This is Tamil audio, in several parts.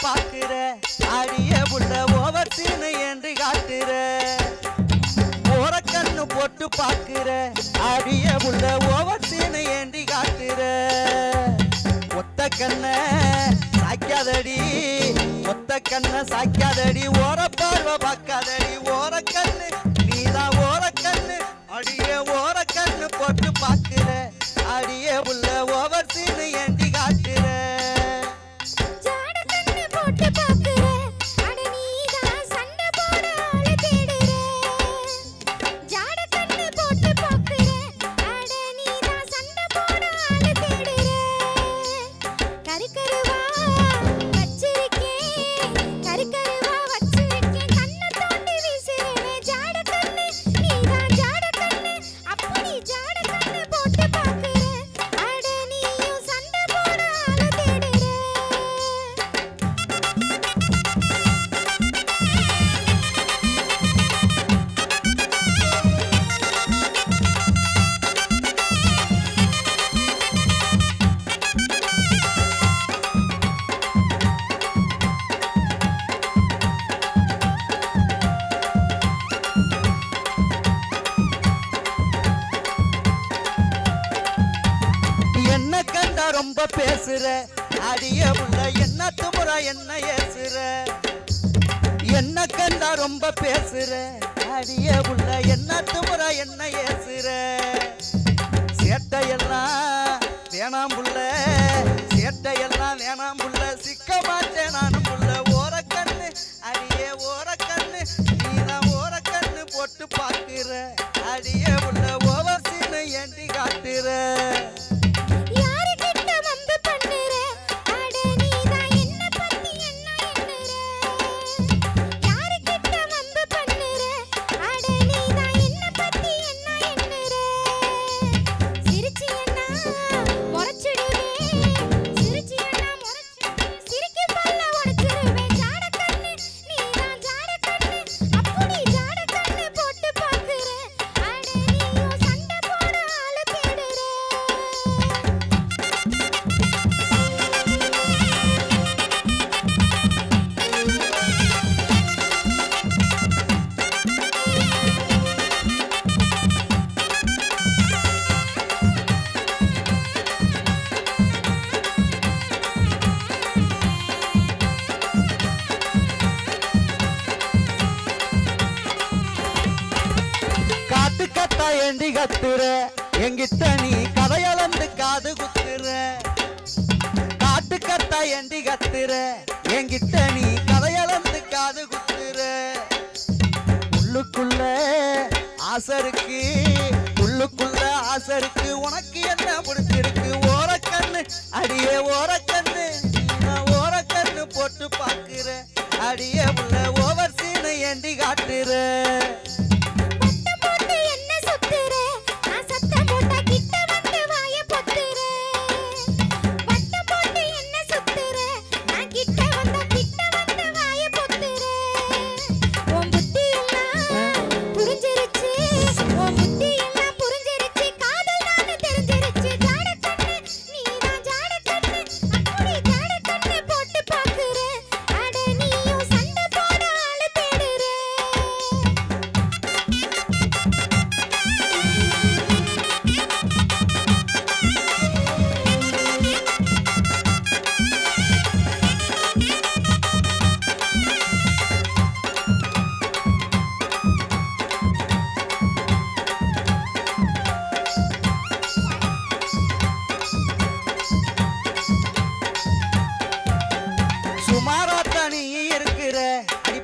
பாக்குற அடிய புள்ள ஓவர் சீனு என்று காட்டுற ஓரக்கண்ணு போட்டு பாக்குற அடிய புள்ள ஓவர் சீனு என்று காட்டுற ஒத்த கண்ண சாய்க்காதடி ஒத்த கண்ண சாய்க்காதடி ஓர பார்வை பார்க்காதடி ஓரக்கண்ணு நீதான் ஓரக்கண்ணு அடிய ஓரக்கண்ணு போட்டு பாக்குற அடிய புள்ள ஓவர் சீனு என்று காட்டுற ரொம்ப பேசுற அடிய புள்ள என்ன துமுறை என்ன ஏசுற என்ன கண்டா ரொம்ப பேசுற அடிய புள்ள என்ன துமுறை என்ன ஏசுற சேட்டையெல்லாம் வேணாம் புள்ள சேட்டையெல்லாம் வேணாம் புள்ள சிக்க மாட்டேன் நானும் புள்ள ஓரக்கண்ணு அடிய ஓரக்கண்ணு நீதான் ஓரக்கண்ணு போட்டு பாக்குற அடிய புள்ள ஓவசீனு ஏண்டி காட்டுற ஏண்டி கத்துற எங்கிட்ட நீ கதையளந்து காது குத்துற காட்டு கத்தா ஏண்டி கத்துற எங்கிட்ட நீ கதையளந்து காது குத்துற உள்ளுக்குள்ள ஆசருக்கு உள்ளுக்குள்ள ஆசருக்கு உனக்கு என்ன பிடிச்சிருக்கு ஓரக்கண்ணு அடியே ஓரக்கண்ணு ஓரக்கண்ணு போட்டு பாக்குற அடியே உள்ள ஓவர் சீனு ஏண்டி காட்டுற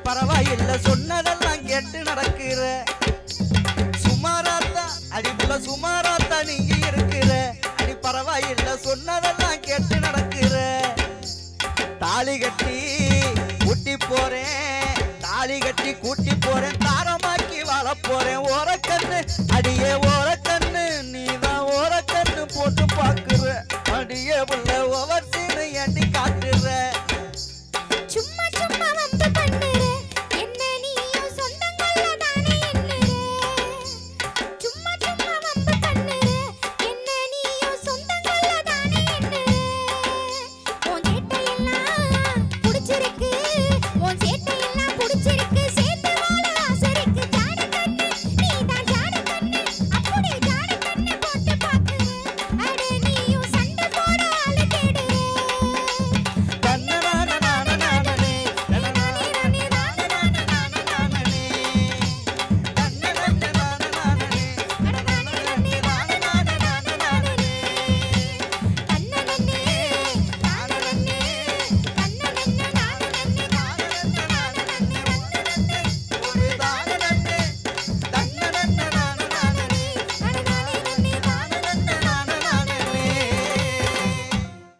பரவாயில்ல சொன்னதெல்லாம் கேட்டு நடக்கிற சுமாராத்தா அடிப்புல சுமாராத்தா நீங்க இருக்கிற அடி பரவாயில்ல சொன்னதெல்லாம் கேட்டு நடக்கிற தாலி கட்டி கூட்டி போறேன் தாலி கட்டி கூட்டி போறேன் தாரமாக்கி வாழ போறேன் ஓரக்கண்ணு அடியே